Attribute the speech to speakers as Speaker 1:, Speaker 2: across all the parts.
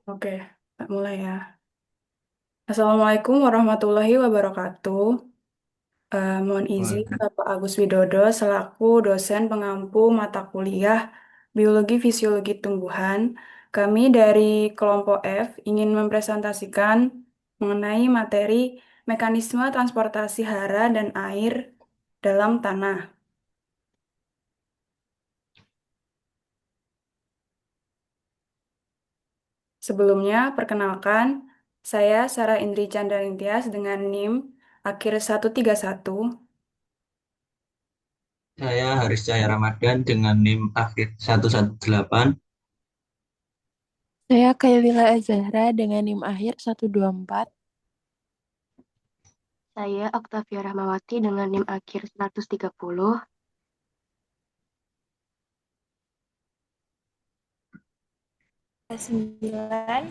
Speaker 1: Oke, tak mulai ya. Assalamualaikum warahmatullahi wabarakatuh. Mohon izin
Speaker 2: Wah,
Speaker 1: Bapak Agus Widodo selaku dosen pengampu mata kuliah Biologi Fisiologi Tumbuhan. Kami dari kelompok F ingin mempresentasikan mengenai materi mekanisme transportasi hara dan air dalam tanah. Sebelumnya, perkenalkan, saya Sarah Indri Chandranintias dengan NIM akhir 131.
Speaker 2: saya Haris Cahaya Ramadan dengan NIM akhir 118.
Speaker 3: Saya Kailila Azahra dengan NIM akhir 124.
Speaker 4: Saya Oktavia Rahmawati dengan NIM akhir 130.
Speaker 3: Sembilan.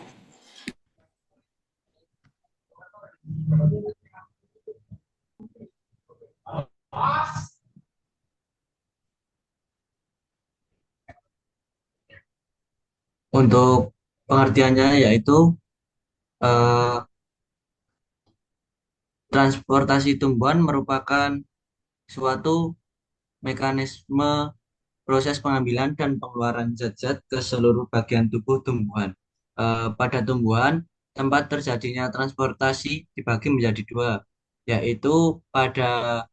Speaker 2: Untuk pengertiannya yaitu eh, transportasi tumbuhan merupakan suatu mekanisme proses pengambilan dan pengeluaran zat-zat ke seluruh bagian tubuh tumbuhan. Pada tumbuhan, tempat terjadinya transportasi dibagi menjadi dua, yaitu pada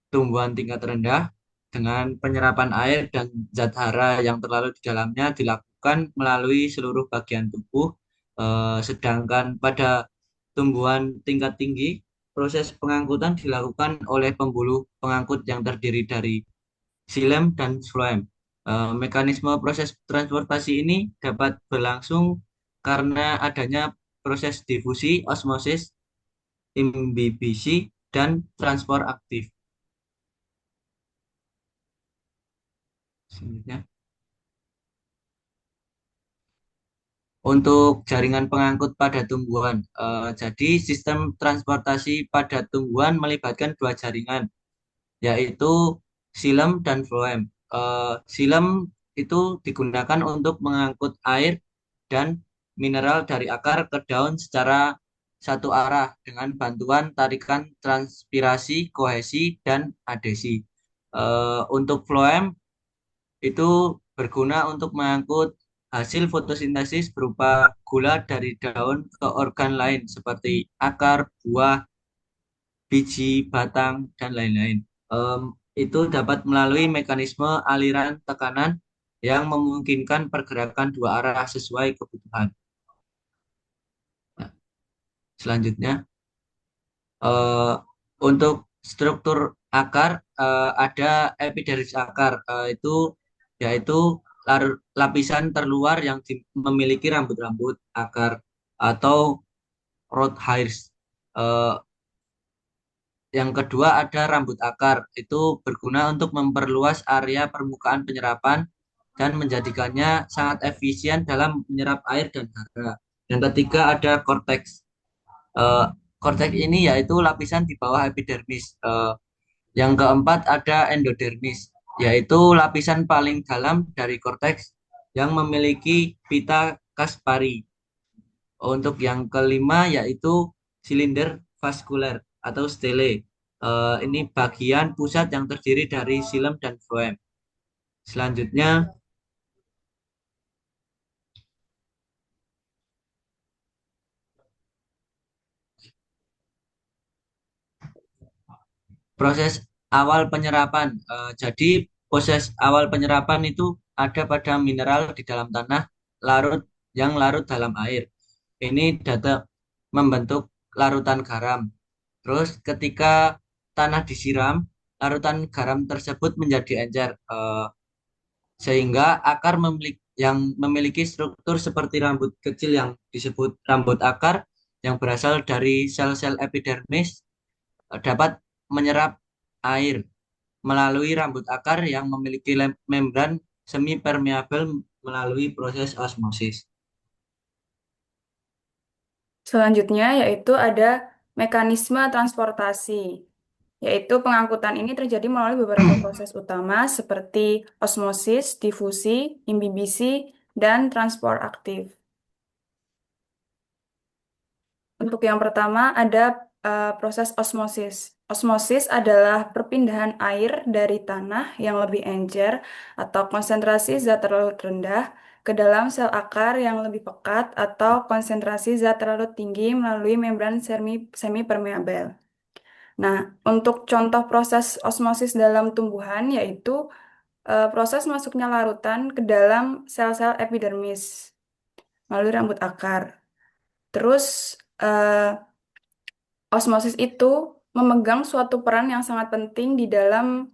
Speaker 2: tumbuhan tingkat rendah dengan penyerapan air dan zat hara yang terlarut di dalamnya dilakukan melalui seluruh bagian tubuh. Sedangkan pada tumbuhan tingkat tinggi, proses pengangkutan dilakukan oleh pembuluh pengangkut yang terdiri dari xilem dan floem. Mekanisme proses transportasi ini dapat berlangsung karena adanya proses difusi, osmosis, imbibisi, dan transport aktif. Selanjutnya, untuk jaringan pengangkut pada tumbuhan, jadi sistem transportasi pada tumbuhan melibatkan dua jaringan, yaitu xilem dan floem. Xilem itu digunakan untuk mengangkut air dan mineral dari akar ke daun secara satu arah dengan bantuan tarikan transpirasi, kohesi, dan adesi. Untuk floem itu berguna untuk mengangkut hasil fotosintesis berupa gula dari daun ke organ lain seperti akar, buah, biji, batang, dan lain-lain. Em, itu dapat melalui mekanisme aliran tekanan yang memungkinkan pergerakan dua arah sesuai kebutuhan. Nah, selanjutnya, eh, untuk struktur akar ada epidermis akar, itu yaitu lapisan terluar yang memiliki rambut-rambut akar atau root hairs. Eh, yang kedua ada rambut akar, itu berguna untuk memperluas area permukaan penyerapan dan menjadikannya sangat efisien dalam menyerap air dan hara. Yang ketiga ada korteks. Eh, Korteks ini yaitu lapisan di bawah epidermis. Yang keempat ada endodermis, yaitu lapisan paling dalam dari korteks yang memiliki pita Kaspari. Untuk yang kelima yaitu silinder vaskuler atau stele. Ini bagian pusat yang terdiri dari silem dan floem. Selanjutnya, proses awal penyerapan. Jadi proses awal penyerapan itu ada pada mineral di dalam tanah larut yang larut dalam air. Ini data membentuk larutan garam. Terus ketika tanah disiram, larutan garam tersebut menjadi encer, sehingga akar yang memiliki struktur seperti rambut kecil yang disebut rambut akar yang berasal dari sel-sel epidermis dapat menyerap air melalui rambut akar yang memiliki membran semi permeabel melalui proses osmosis.
Speaker 1: Selanjutnya yaitu ada mekanisme transportasi, yaitu pengangkutan ini terjadi melalui beberapa proses utama seperti osmosis, difusi, imbibisi, dan transport aktif. Untuk yang pertama ada proses osmosis. Osmosis adalah perpindahan air dari tanah yang lebih encer atau konsentrasi zat terlalu rendah ke dalam sel akar yang lebih pekat atau konsentrasi zat terlalu tinggi melalui membran semi permeabel. Nah, untuk contoh proses osmosis dalam tumbuhan yaitu proses masuknya larutan ke dalam sel-sel epidermis melalui rambut akar. Terus eh, osmosis itu memegang suatu peran yang sangat penting di dalam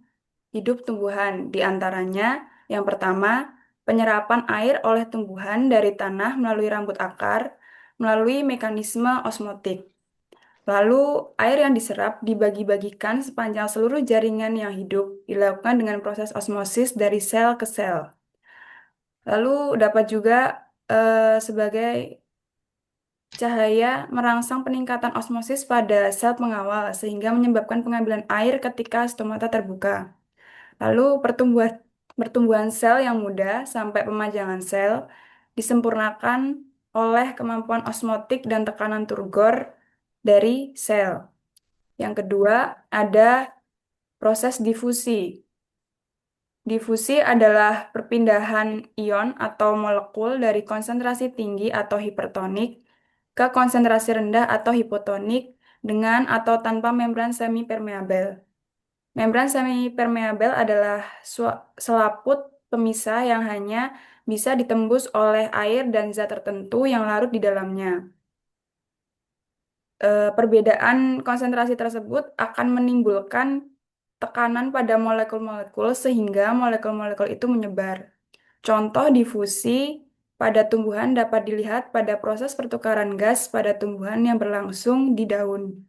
Speaker 1: hidup tumbuhan. Di antaranya, yang pertama, penyerapan air oleh tumbuhan dari tanah melalui rambut akar melalui mekanisme osmotik. Lalu, air yang diserap dibagi-bagikan sepanjang seluruh jaringan yang hidup, dilakukan dengan proses osmosis dari sel ke sel. Lalu, dapat juga sebagai cahaya merangsang peningkatan osmosis pada sel pengawal sehingga menyebabkan pengambilan air ketika stomata terbuka. Lalu pertumbuhan sel yang mudah sampai pemajangan sel disempurnakan oleh kemampuan osmotik dan tekanan turgor dari sel. Yang kedua, ada proses difusi. Difusi adalah perpindahan ion atau molekul dari konsentrasi tinggi atau hipertonik ke konsentrasi rendah atau hipotonik dengan atau tanpa membran semipermeabel. Membran semipermeabel adalah selaput pemisah yang hanya bisa ditembus oleh air dan zat tertentu yang larut di dalamnya. Perbedaan konsentrasi tersebut akan menimbulkan tekanan pada molekul-molekul sehingga molekul-molekul itu menyebar. Contoh difusi pada tumbuhan dapat dilihat pada proses pertukaran gas pada tumbuhan yang berlangsung di daun.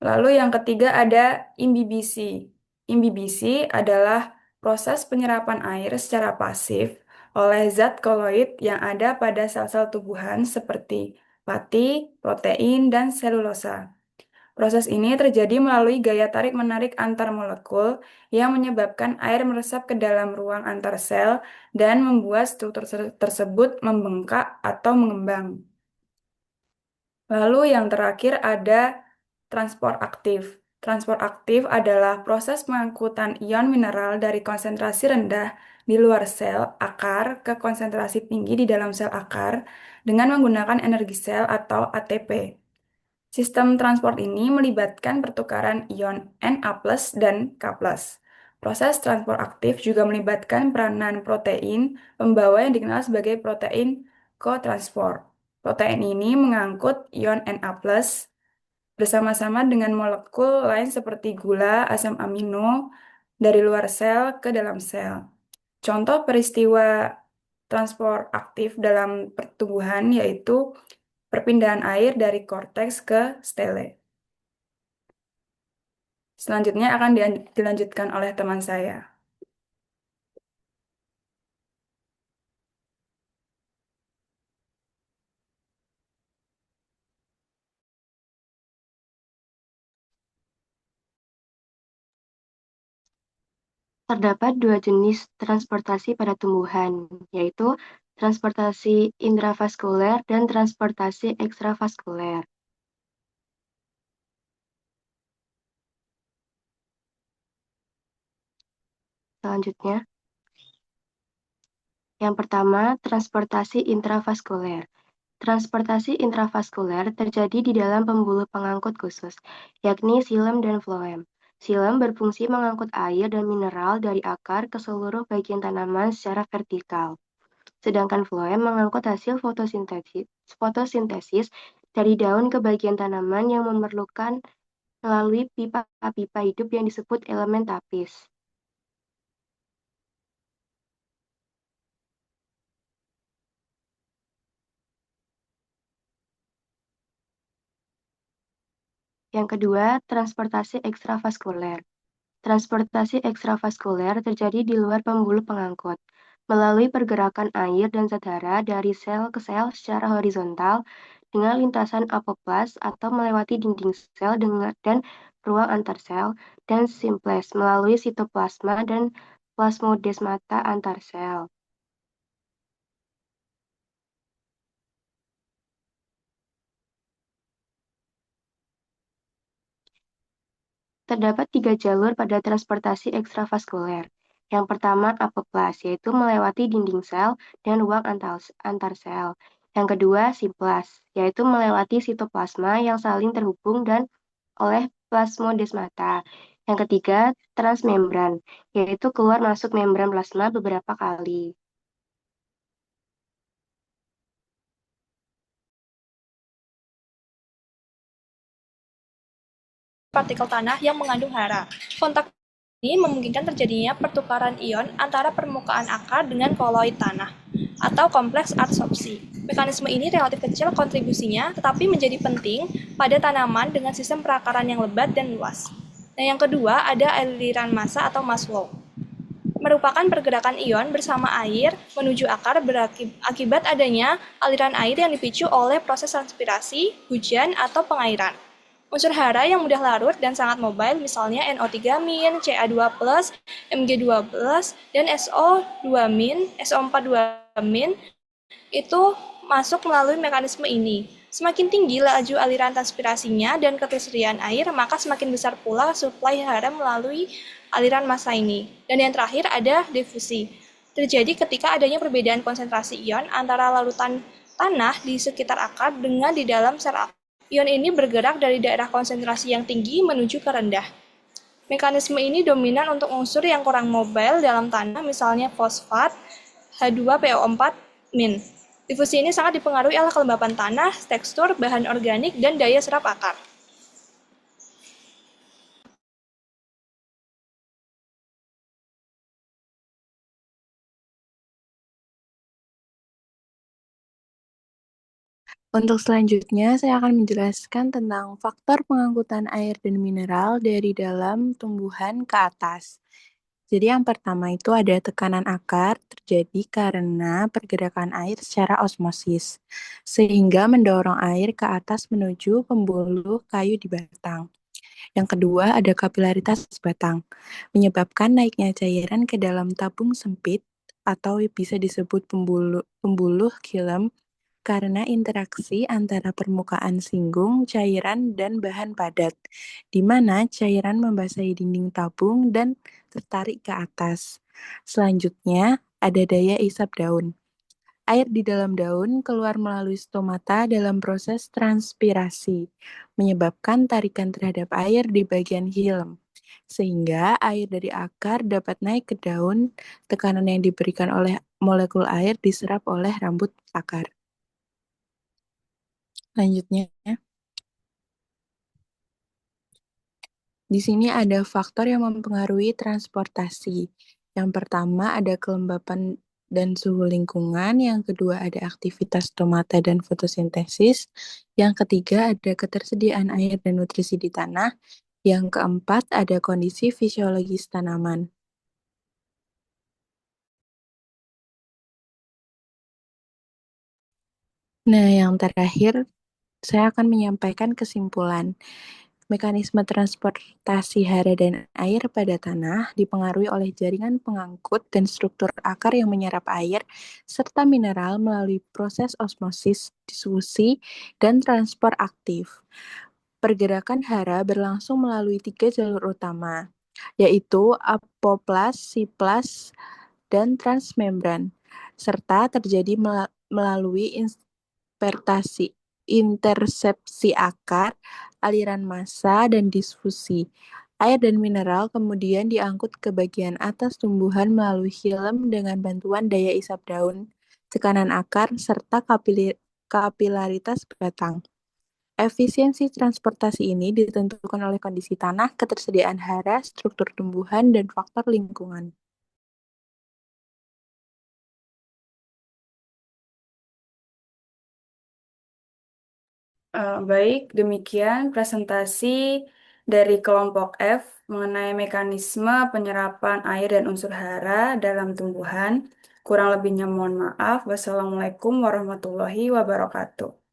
Speaker 1: Lalu yang ketiga ada imbibisi. Imbibisi adalah proses penyerapan air secara pasif oleh zat koloid yang ada pada sel-sel tumbuhan seperti pati, protein, dan selulosa. Proses ini terjadi melalui gaya tarik-menarik antar molekul yang menyebabkan air meresap ke dalam ruang antar sel dan membuat struktur tersebut membengkak atau mengembang. Lalu yang terakhir ada transport aktif. Transport aktif adalah proses pengangkutan ion mineral dari konsentrasi rendah di luar sel akar ke konsentrasi tinggi di dalam sel akar dengan menggunakan energi sel atau ATP. Sistem transport ini melibatkan pertukaran ion Na+ dan K+. Proses transport aktif juga melibatkan peranan protein pembawa yang dikenal sebagai protein kotransport. Protein ini mengangkut ion Na+ bersama-sama dengan molekul lain seperti gula, asam amino dari luar sel ke dalam sel. Contoh peristiwa transport aktif dalam pertumbuhan yaitu perpindahan air dari korteks ke stele. Selanjutnya akan dilanjutkan oleh teman saya.
Speaker 4: Terdapat dua jenis transportasi pada tumbuhan, yaitu transportasi intravaskuler dan transportasi ekstravaskuler. Selanjutnya, yang pertama, transportasi intravaskuler. Transportasi intravaskuler terjadi di dalam pembuluh pengangkut khusus, yakni xilem dan floem. Xilem berfungsi mengangkut air dan mineral dari akar ke seluruh bagian tanaman secara vertikal. Sedangkan floem mengangkut hasil fotosintesis dari daun ke bagian tanaman yang memerlukan melalui pipa-pipa hidup yang disebut elemen tapis. Yang kedua, transportasi ekstravaskuler. Transportasi ekstravaskuler terjadi di luar pembuluh pengangkut, melalui pergerakan air dan zat hara dari sel ke sel secara horizontal dengan lintasan apoplas atau melewati dinding sel dan ruang antar sel, dan simples melalui sitoplasma dan plasmodesmata antar sel. Terdapat 3 jalur pada transportasi ekstravaskuler. Yang pertama apoplas, yaitu melewati dinding sel dan ruang antar sel. Yang kedua simplas, yaitu melewati sitoplasma yang saling terhubung dan oleh plasmodesmata. Yang ketiga transmembran, yaitu keluar masuk membran plasma beberapa kali.
Speaker 5: Partikel tanah yang mengandung hara. Kontak ini memungkinkan terjadinya pertukaran ion antara permukaan akar dengan koloid tanah atau kompleks adsorpsi. Mekanisme ini relatif kecil kontribusinya, tetapi menjadi penting pada tanaman dengan sistem perakaran yang lebat dan luas. Nah, yang kedua ada aliran massa atau mass flow. Merupakan pergerakan ion bersama air menuju akar akibat adanya aliran air yang dipicu oleh proses transpirasi, hujan, atau pengairan. Unsur hara yang mudah larut dan sangat mobile, misalnya NO3-, Ca2+, Mg12, dan SO2-, SO42-, itu masuk melalui mekanisme ini. Semakin tinggi laju aliran transpirasinya dan ketersediaan air, maka semakin besar pula suplai hara melalui aliran massa ini. Dan yang terakhir ada difusi. Terjadi ketika adanya perbedaan konsentrasi ion antara larutan tanah di sekitar akar dengan di dalam sel akar. Ion ini bergerak dari daerah konsentrasi yang tinggi menuju ke rendah. Mekanisme ini dominan untuk unsur yang kurang mobile dalam tanah, misalnya fosfat, H2PO4-. Difusi ini sangat dipengaruhi oleh kelembapan tanah, tekstur, bahan organik, dan daya serap akar.
Speaker 3: Untuk selanjutnya, saya akan menjelaskan tentang faktor pengangkutan air dan mineral dari dalam tumbuhan ke atas. Jadi yang pertama itu ada tekanan akar terjadi karena pergerakan air secara osmosis, sehingga mendorong air ke atas menuju pembuluh kayu di batang. Yang kedua ada kapilaritas batang, menyebabkan naiknya cairan ke dalam tabung sempit atau bisa disebut pembuluh xilem karena interaksi antara permukaan singgung, cairan, dan bahan padat, di mana cairan membasahi dinding tabung dan tertarik ke atas. Selanjutnya, ada daya isap daun. Air di dalam daun keluar melalui stomata dalam proses transpirasi, menyebabkan tarikan terhadap air di bagian hilem. Sehingga air dari akar dapat naik ke daun, tekanan yang diberikan oleh molekul air diserap oleh rambut akar. Selanjutnya, di sini ada faktor yang mempengaruhi transportasi. Yang pertama ada kelembapan dan suhu lingkungan, yang kedua ada aktivitas stomata dan fotosintesis, yang ketiga ada ketersediaan air dan nutrisi di tanah, yang keempat ada kondisi fisiologis tanaman. Nah, yang terakhir saya akan menyampaikan kesimpulan. Mekanisme transportasi hara dan air pada tanah dipengaruhi oleh jaringan pengangkut dan struktur akar yang menyerap air, serta mineral melalui proses osmosis, difusi, dan transport aktif. Pergerakan hara berlangsung melalui 3 jalur utama, yaitu apoplas, siplas, dan transmembran, serta terjadi melalui intersepsi akar, aliran massa, dan difusi. Air dan mineral kemudian diangkut ke bagian atas tumbuhan melalui xilem dengan bantuan daya isap daun, tekanan akar, serta kapilaritas batang. Efisiensi transportasi ini ditentukan oleh kondisi tanah, ketersediaan hara, struktur tumbuhan, dan faktor lingkungan.
Speaker 1: Baik, demikian presentasi dari kelompok F mengenai mekanisme penyerapan air dan unsur hara dalam tumbuhan. Kurang lebihnya mohon maaf. Wassalamualaikum warahmatullahi wabarakatuh.